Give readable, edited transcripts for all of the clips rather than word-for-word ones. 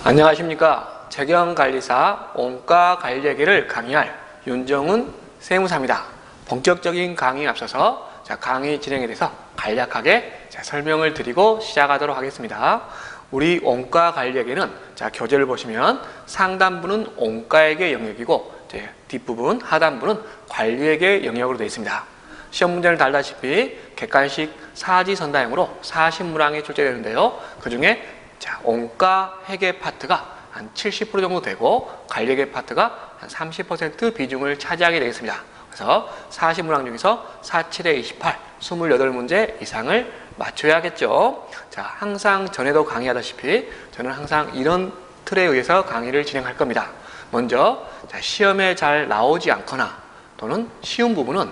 안녕하십니까. 재경관리사 원가관리회계를 강의할 윤정훈 세무사입니다. 본격적인 강의에 앞서서 강의 진행에 대해서 간략하게 설명을 드리고 시작하도록 하겠습니다. 우리 원가관리회계는 교재를 보시면 상단부는 원가회계 영역이고 뒷부분 하단부는 관리회계 영역으로 되어 있습니다. 시험 문제를 달다시피 객관식 사지선다형으로 40문항이 출제되는데요. 그 중에 원가 회계 파트가 한 70% 정도 되고 관리회계 파트가 한 30% 비중을 차지하게 되겠습니다. 그래서 40문항 중에서 47에 28, 28문제 이상을 맞춰야겠죠. 항상 전에도 강의하다시피 저는 항상 이런 틀에 의해서 강의를 진행할 겁니다. 먼저 시험에 잘 나오지 않거나 또는 쉬운 부분은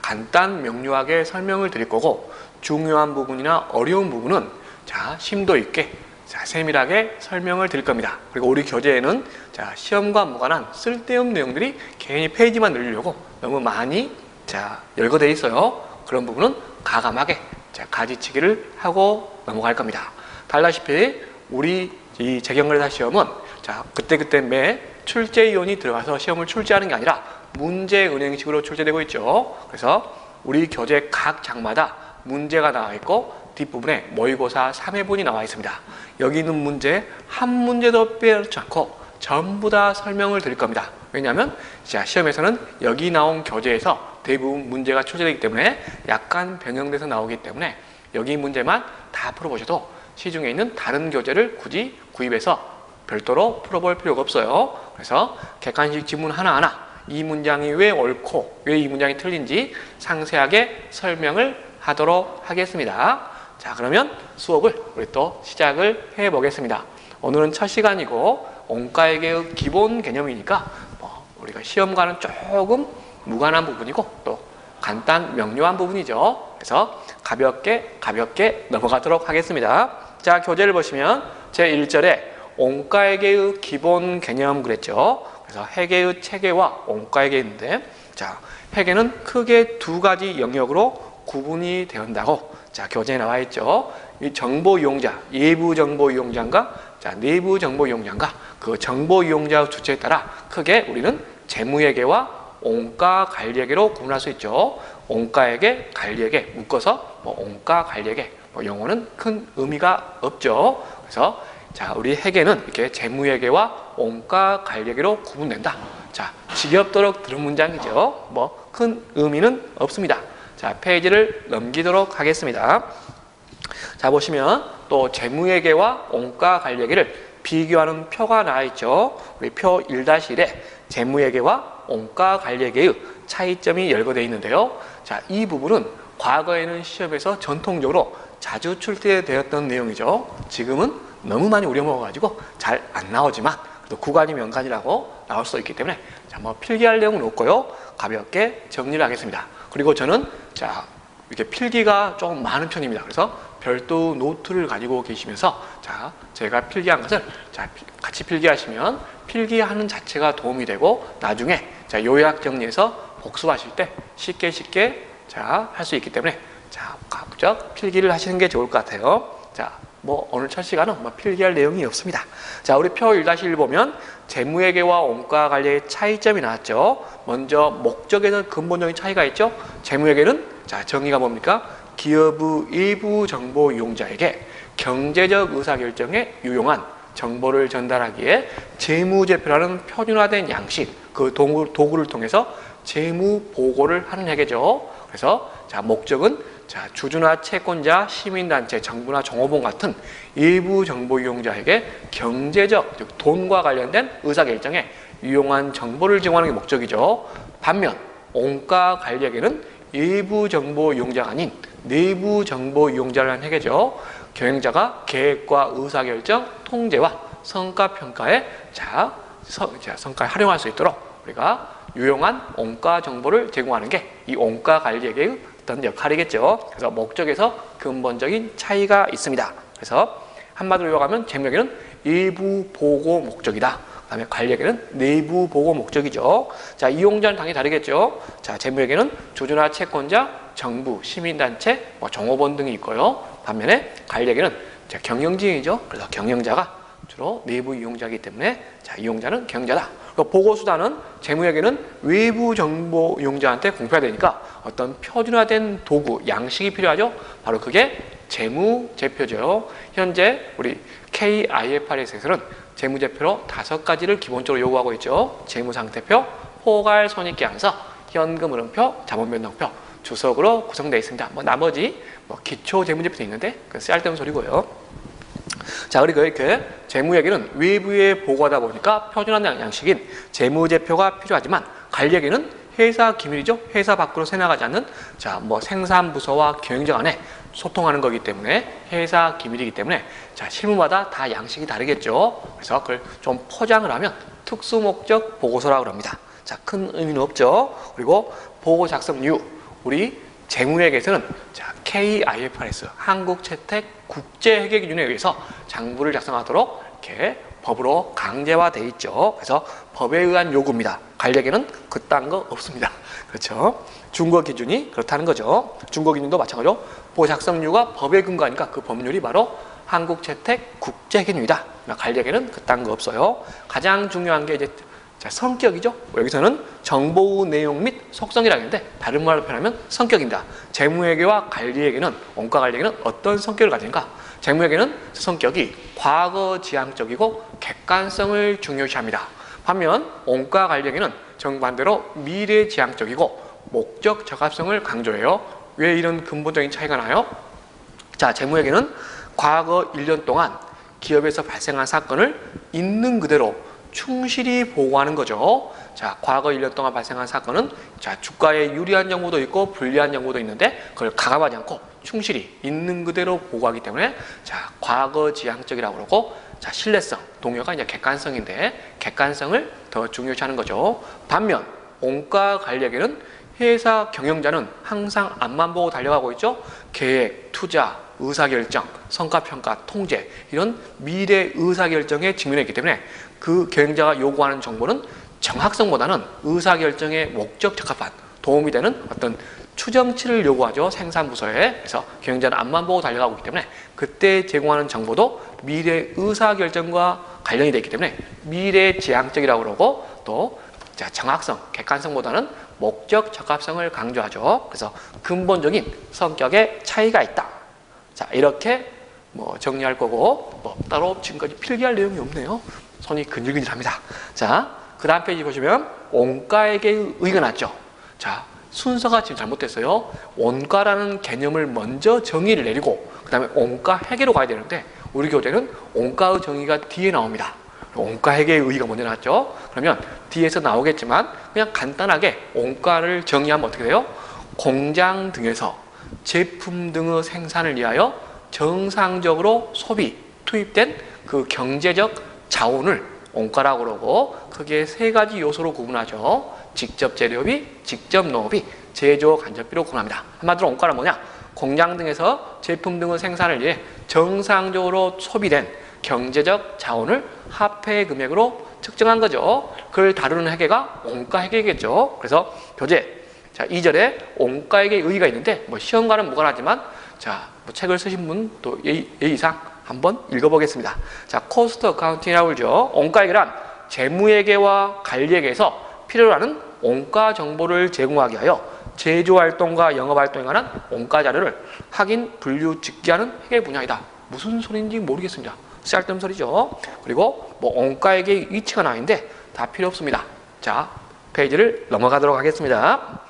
간단 명료하게 설명을 드릴 거고, 중요한 부분이나 어려운 부분은 심도 있게 세밀하게 설명을 드릴 겁니다. 그리고 우리 교재에는 시험과 무관한 쓸데없는 내용들이 괜히 페이지만 늘리려고 너무 많이 열거되어 있어요. 그런 부분은 가감하게 가지치기를 하고 넘어갈 겁니다. 달라시피 우리 이 재경관리사 시험은 그때그때 매 출제위원이 들어가서 시험을 출제하는 게 아니라 문제은행식으로 출제되고 있죠. 그래서 우리 교재 각 장마다 문제가 나와 있고 뒷부분에 모의고사 3회분이 나와 있습니다. 여기 있는 문제 한 문제도 빼놓지 않고 전부 다 설명을 드릴 겁니다. 왜냐하면 시험에서는 여기 나온 교재에서 대부분 문제가 출제되기 때문에 약간 변형돼서 나오기 때문에 여기 문제만 다 풀어보셔도 시중에 있는 다른 교재를 굳이 구입해서 별도로 풀어볼 필요가 없어요. 그래서 객관식 지문 하나하나 이 문장이 왜 옳고 왜 이 문장이 틀린지 상세하게 설명을 하도록 하겠습니다. 그러면 수업을 우리 또 시작을 해 보겠습니다. 오늘은 첫 시간이고 원가회계의 기본 개념이니까 우리가 시험과는 조금 무관한 부분이고 또 간단 명료한 부분이죠. 그래서 가볍게 넘어가도록 하겠습니다. 교재를 보시면 제1절에 원가회계의 기본 개념 그랬죠. 그래서 회계의 체계와 원가회계 있는데, 회계는 크게 두 가지 영역으로 구분이 된다고 교재에 나와 있죠. 이 정보 이용자, 외부 정보 이용자인가, 내부 정보 이용자인가, 그 정보 이용자 주체에 따라 크게 우리는 재무회계와 원가관리회계로 구분할 수 있죠. 원가회계, 관리회계 묶어서 원가관리회계, 영어는 큰 의미가 없죠. 그래서 우리 회계는 이렇게 재무회계와 원가관리회계로 구분된다. 지겹도록 들은 문장이죠. 큰 의미는 없습니다. 페이지를 넘기도록 하겠습니다. 보시면 또 재무회계와 원가관리회계를 비교하는 표가 나와 있죠. 우리 표 1-1에 재무회계와 원가관리회계의 차이점이 열거되어 있는데요. 이 부분은 과거에는 시험에서 전통적으로 자주 출제되었던 내용이죠. 지금은 너무 많이 우려먹어가지고 잘 안 나오지만 또 구간이 명간이라고 나올 수 있기 때문에 필기할 내용은 없고요. 가볍게 정리를 하겠습니다. 그리고 저는 이렇게 필기가 조금 많은 편입니다. 그래서 별도 노트를 가지고 계시면서 제가 필기한 것을 같이 필기하시면 필기하는 자체가 도움이 되고 나중에 요약 정리해서 복습하실 때 쉽게 할 수 있기 때문에 각적 필기를 하시는 게 좋을 것 같아요. 오늘 첫 시간은 필기할 내용이 없습니다. 우리 표 1-1 보면 재무회계와 원가관리의 차이점이 나왔죠. 먼저 목적에서 근본적인 차이가 있죠. 재무회계는 정의가 뭡니까? 기업의 일부 정보 이용자에게 경제적 의사결정에 유용한 정보를 전달하기에 재무제표라는 표준화된 양식, 그 도구를 통해서 재무보고를 하는 회계죠. 그래서 목적은 주주나 채권자, 시민단체, 정부나 종업원 같은 일부 정보 이용자에게 경제적, 즉 돈과 관련된 의사결정에 유용한 정보를 제공하는 게 목적이죠. 반면 원가관리회계는 일부 정보 이용자가 아닌 내부 정보 이용자를 한 회계죠. 경영자가 계획과 의사결정, 통제와 성과평가에 성과를 활용할 수 있도록 우리가 유용한 원가 정보를 제공하는 게 이 원가관리회계의 어떤 역할이겠죠. 그래서 목적에서 근본적인 차이가 있습니다. 그래서 한마디로 요약하면 재무회계는 일부 보고 목적이다. 그 다음에 관리회계는 내부 보고 목적이죠. 이용자는 당연히 다르겠죠. 재무회계는 주주나 채권자, 정부, 시민단체, 종업원 등이 있고요. 반면에 관리회계는 경영진이죠. 그래서 경영자가 주로 내부 이용자이기 때문에 자, 이용자는 경영자다. 보고수단은 재무회계는 외부 정보 이용자한테 공표해야 되니까 어떤 표준화된 도구, 양식이 필요하죠. 바로 그게 재무제표죠. 현재 우리 KIFRS에서는 재무제표로 5가지를 기본적으로 요구하고 있죠. 재무상태표, 포괄 손익계산서, 현금 흐름표, 자본변동표, 주석으로 구성되어 있습니다. 나머지 기초 재무제표도 있는데 그 쓸데없는 소리고요. 자, 그리고 이렇게 재무회계는 외부에 보고하다 보니까 표준화된 양식인 재무제표가 필요하지만 관리회계는 회사 기밀이죠. 회사 밖으로 새나가지 않는 자, 생산부서와 경영자 간에 소통하는 거기 때문에 회사 기밀이기 때문에 자, 실무마다 다 양식이 다르겠죠. 그래서 그걸 좀 포장을 하면 특수목적 보고서라고 합니다. 자, 큰 의미는 없죠. 그리고 보고 작성류, 우리 재무회계에서는 자, KIFRS 한국채택국제회계기준에 의해서 장부를 작성하도록 이렇게 법으로 강제화되어 있죠. 그래서 법에 의한 요구입니다. 관리회계는 그딴 거 없습니다. 그렇죠? 중거 기준이 그렇다는 거죠. 중거 기준도 마찬가지로 보고 작성류가 법에 근거하니까 그 법률이 바로 한국채택국제회계기준이다. 관리회계는 그딴 거 없어요. 가장 중요한 게 이제 자, 성격이죠. 여기서는 정보 내용 및 속성이라고 했는데 다른 말로 표현하면 성격입니다. 재무회계와 관리회계는 원가관리회계는 어떤 성격을 가지는가? 재무회계는 성격이 과거지향적이고 객관성을 중요시합니다. 반면 원가관리회계는 정반대로 미래지향적이고 목적 적합성을 강조해요. 왜 이런 근본적인 차이가 나요? 자, 재무회계는 과거 1년 동안 기업에서 발생한 사건을 있는 그대로 충실히 보고하는 거죠. 자, 과거 1년 동안 발생한 사건은 자, 주가에 유리한 정보도 있고 불리한 정보도 있는데 그걸 가감하지 않고 충실히 있는 그대로 보고하기 때문에 자, 과거 지향적이라고 그러고 자, 신뢰성, 동요가 이제 객관성인데 객관성을 더 중요시하는 거죠. 반면 원가 관리회계는 회사 경영자는 항상 앞만 보고 달려가고 있죠. 계획, 투자, 의사결정, 성과평가, 통제 이런 미래 의사결정에 직면해 있기 때문에 그 경영자가 요구하는 정보는 정확성보다는 의사결정에 목적 적합한 도움이 되는 어떤 추정치를 요구하죠. 생산부서에. 그래서 경영자는 앞만 보고 달려가고 있기 때문에 그때 제공하는 정보도 미래 의사결정과 관련이 되어 있기 때문에 미래지향적이라고 그러고 또 정확성, 객관성보다는 목적 적합성을 강조하죠. 그래서 근본적인 성격의 차이가 있다. 자, 이렇게 정리할 거고 따로 지금까지 필기할 내용이 없네요. 손이 근질근질합니다. 자, 그 다음 페이지 보시면 원가에게 의의가 났죠. 자, 순서가 지금 잘못됐어요. 원가라는 개념을 먼저 정의를 내리고 그 다음에 원가회계로 가야 되는데 우리 교재는 원가의 정의가 뒤에 나옵니다. 원가회계의 의의가 먼저 나왔죠. 그러면 뒤에서 나오겠지만 그냥 간단하게 원가를 정의하면 어떻게 돼요? 공장 등에서 제품 등의 생산을 위하여 정상적으로 소비, 투입된 그 경제적 자원을 원가라고 그러고 크게 3가지 요소로 구분하죠. 직접 재료비, 직접 농업비, 제조 간접비로 구분합니다. 한마디로 원가는 뭐냐? 공장 등에서 제품 등의 생산을 위해 정상적으로 소비된 경제적 자원을 화폐 금액으로 측정한 거죠. 그걸 다루는 회계가 원가회계겠죠. 그래서 교재 자, 2절에 원가회계의 의의가 있는데 시험과는 무관하지만 자, 책을 쓰신 분 또 예의상 한번 읽어보겠습니다. 자, 코스트 어카운팅이라고 그러죠. 원가회계란 재무회계와 관리회계에서 필요로 하는 원가 정보를 제공하기 위하여 제조활동과 영업활동에 관한 원가 자료를 확인, 분류, 집계하는 회계 분야이다. 무슨 소리인지 모르겠습니다. 쓸데없는 소리죠. 그리고 원가회계의 위치가 나와 있는데 다 필요 없습니다. 자, 페이지를 넘어가도록 하겠습니다.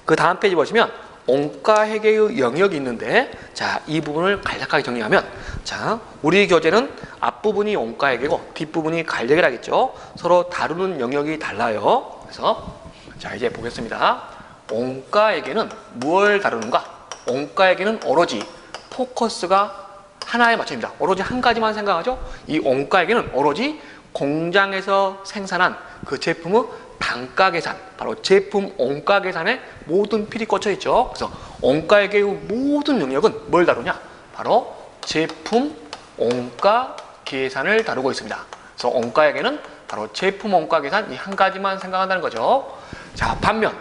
그 다음 페이지 보시면 원가회계의 영역이 있는데 자, 이 부분을 간략하게 정리하면 자, 우리 교재는 앞부분이 원가회계고 뒷부분이 관리회계라겠죠. 서로 다루는 영역이 달라요. 그래서 자, 이제 보겠습니다. 원가회계는 무엇을 다루는가? 원가회계는 오로지 포커스가 하나에 맞춰집니다. 오로지 한 가지만 생각하죠. 이 원가회계는 오로지 공장에서 생산한 그 제품의 단가 계산, 바로 제품 원가 계산에 모든 필이 꽂혀 있죠. 그래서 원가회계의 모든 영역은 뭘 다루냐? 바로 제품 원가 계산을 다루고 있습니다. 그래서 원가회계는 바로 제품 원가 계산 이 한 가지만 생각한다는 거죠. 자, 반면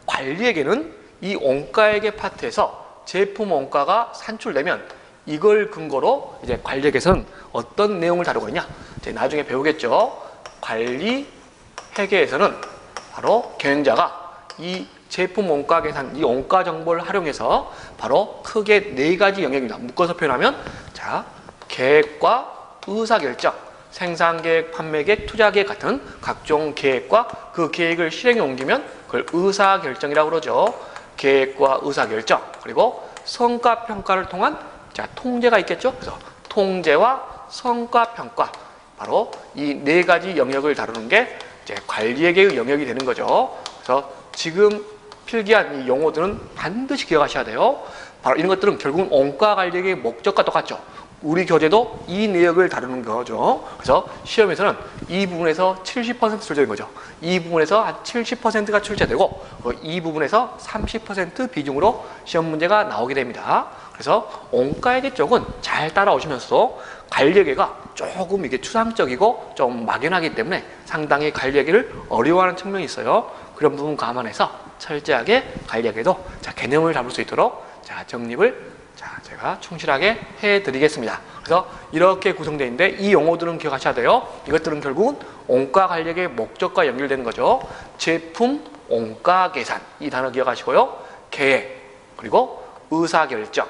관리회계는 이 원가회계 파트에서 제품 원가가 산출되면 이걸 근거로 이제 관리계획에서는 어떤 내용을 다루고 있냐? 이제 나중에 배우겠죠. 관리 회계에서는 바로 경영자가 이 제품 원가 계산, 이 원가 정보를 활용해서 바로 크게 4가지 영역입니다. 묶어서 표현하면 자, 계획과 의사결정, 생산계획, 판매계획, 투자계획 같은 각종 계획과 그 계획을 실행에 옮기면 그걸 의사결정이라고 그러죠. 계획과 의사결정, 그리고 성과평가를 통한 자, 통제가 있겠죠. 그래서 통제와 성과평가, 바로 이 4가지 영역을 다루는 게 이제 관리회계의 영역이 되는 거죠. 그래서 지금 필기한 이 용어들은 반드시 기억하셔야 돼요. 바로 이런 것들은 결국은 원가관리의 목적과 똑같죠. 우리 교재도 이 내역을 다루는 거죠. 그래서 시험에서는 이 부분에서 70% 출제된 거죠. 이 부분에서 한 70%가 출제되고 이 부분에서 30% 비중으로 시험 문제가 나오게 됩니다. 그래서 원가회계 쪽은 잘 따라오시면서 관리회계가 조금 이게 추상적이고 좀 막연하기 때문에 상당히 관리회계를 어려워하는 측면이 있어요. 그런 부분 감안해서 철저하게 관리회계도 자, 개념을 잡을 수 있도록 자, 정립을 자, 제가 충실하게 해드리겠습니다. 그래서 이렇게 구성되어 있는데 이 용어들은 기억하셔야 돼요. 이것들은 결국은 원가 관리의 목적과 연결되는 거죠. 제품 원가 계산, 이 단어 기억하시고요. 계획, 그리고 의사결정,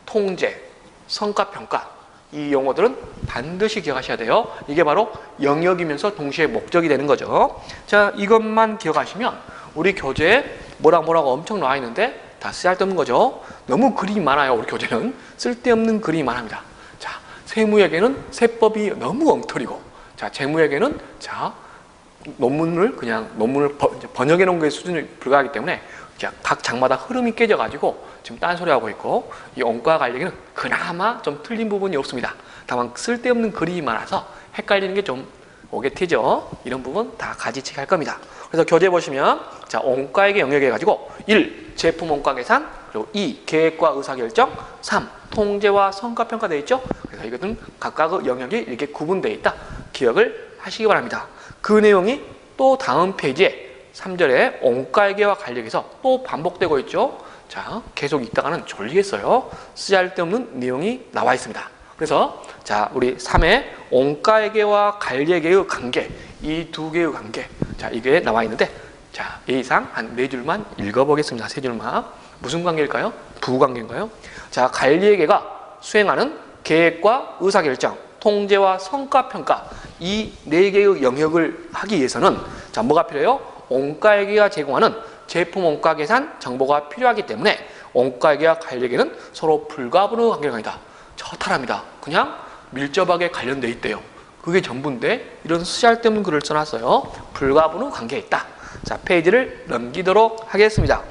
통제, 성과평가, 이 용어들은 반드시 기억하셔야 돼요. 이게 바로 영역이면서 동시에 목적이 되는 거죠. 자, 이것만 기억하시면 우리 교재에 뭐라고 엄청 나와 있는데 다 쓸데없는 거죠. 너무 그림이 많아요. 우리 교재는 쓸데없는 그림이 많습니다. 자, 세무에게는 세법이 너무 엉터리고, 자, 재무에게는 자, 논문을 번역해 놓은 게 수준에 불과하기 때문에 자, 각 장마다 흐름이 깨져가지고 지금 딴소리 하고 있고, 이 원가 관리에는 그나마 좀 틀린 부분이 없습니다. 다만 쓸데없는 그림이 많아서 헷갈리는 게 좀 오겠죠. 이런 부분 다 가지치기 할 겁니다. 그래서 교재 보시면 자, 원가액의 영역에 가지고 1. 제품 원가 계산, 그리고 2. 계획과 의사결정, 3. 통제와 성과평가 되어 있죠. 그래서 이것은 각각의 영역이 이렇게 구분되어 있다. 기억을 하시기 바랍니다. 그 내용이 또 다음 페이지에 3절에 원가회계와 관리에서 또 반복되고 있죠. 자, 계속 읽다가는 졸리겠어요. 쓰잘데없는 내용이 나와 있습니다. 그래서 자, 우리 3회 원가회계와 관리회계의 관계, 이 두 개의 관계, 자, 이게 나와 있는데 자, 예의상 한 4줄만 읽어보겠습니다. 3줄만. 무슨 관계일까요? 부관계인가요? 자, 관리회계가 수행하는 계획과 의사결정, 통제와 성과평가, 이 4개의 영역을 하기 위해서는 자, 뭐가 필요해요? 원가회계가 제공하는 제품 원가 계산 정보가 필요하기 때문에 원가회계와 관리회계는 서로 불가분의 관계가 아니다. 허탈합니다. 그냥 밀접하게 관련돼 있대요. 그게 전부인데 이런 쓰잘데없는 글을 써놨어요. 불가분의 관계에 있다. 자, 페이지를 넘기도록 하겠습니다.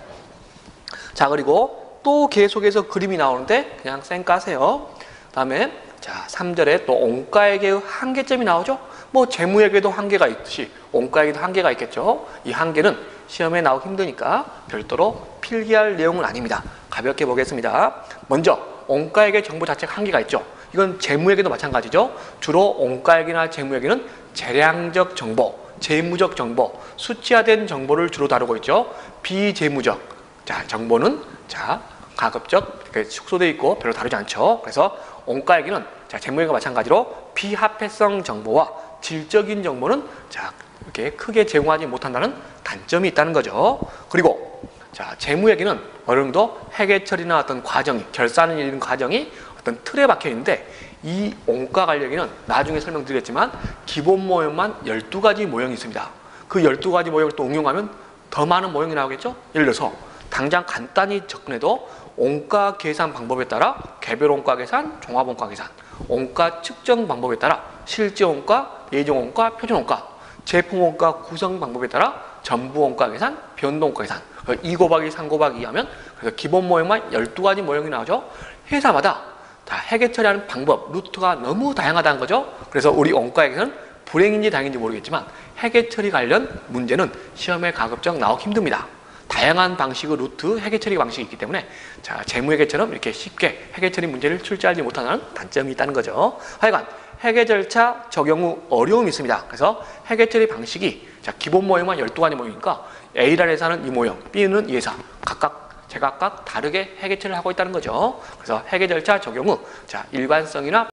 자, 그리고 또 계속해서 그림이 나오는데 그냥 쌩 까세요. 다음에 자, 3절에 또 원가회계의 한계점이 나오죠. 뭐 재무회계도 한계가 있듯이 원가회계도 한계가 있겠죠. 이 한계는 시험에 나오기 힘드니까 별도로 필기할 내용은 아닙니다. 가볍게 보겠습니다. 먼저 원가회계 정보 자체가 한계가 있죠. 이건 재무회계도 마찬가지죠. 주로 원가회계나 재무회계는 재량적 정보, 재무적 정보, 수치화된 정보를 주로 다루고 있죠. 비재무적 자, 정보는 자, 가급적 이렇게 축소되어 있고 별로 다루지 않죠. 그래서 원가회계는 자, 재무회계와 마찬가지로 비합회성 정보와 질적인 정보는 자, 이렇게 크게 제공하지 못한다는 단점이 있다는 거죠. 그리고 자, 재무회계는 어느 정도 회계처리나 어떤 과정이, 결산을 이루는 과정이 어떤 틀에 박혀 있는데 이 원가 관리회계는 나중에 설명드리겠지만 기본 모형만 12가지 모형이 있습니다. 그 12가지 모형을 또 응용하면 더 많은 모형이 나오겠죠? 예를 들어서 당장 간단히 접근해도 원가 계산 방법에 따라 개별 원가 계산, 종합 원가 계산, 원가 측정 방법에 따라 실제 원가, 예정 원가, 표준 원가, 제품 원가 구성 방법에 따라 전부 원가 계산, 변동 원가 계산, 2 곱하기 3 곱하기 2 하면 그래서 기본 모형만 12가지 모형이 나오죠. 회사마다 다 회계 처리하는 방법, 루트가 너무 다양하다는 거죠. 그래서 우리 원가에서는 불행인지 다행인지 모르겠지만 회계 처리 관련 문제는 시험에 가급적 나오기 힘듭니다. 다양한 방식의 루트, 회계 처리 방식이 있기 때문에 자, 재무회계처럼 이렇게 쉽게 회계 처리 문제를 출제하지 못하는 단점이 있다는 거죠. 하여간 회계 절차 적용 후 어려움이 있습니다. 그래서 회계 처리 방식이 자, 기본 모형만 12가지 모형이니까 A라는 회사는 이 모형, B는 이 회사 각각 제각각 다르게 회계 처리를 하고 있다는 거죠. 그래서 회계 절차 적용 후 자, 일관성이나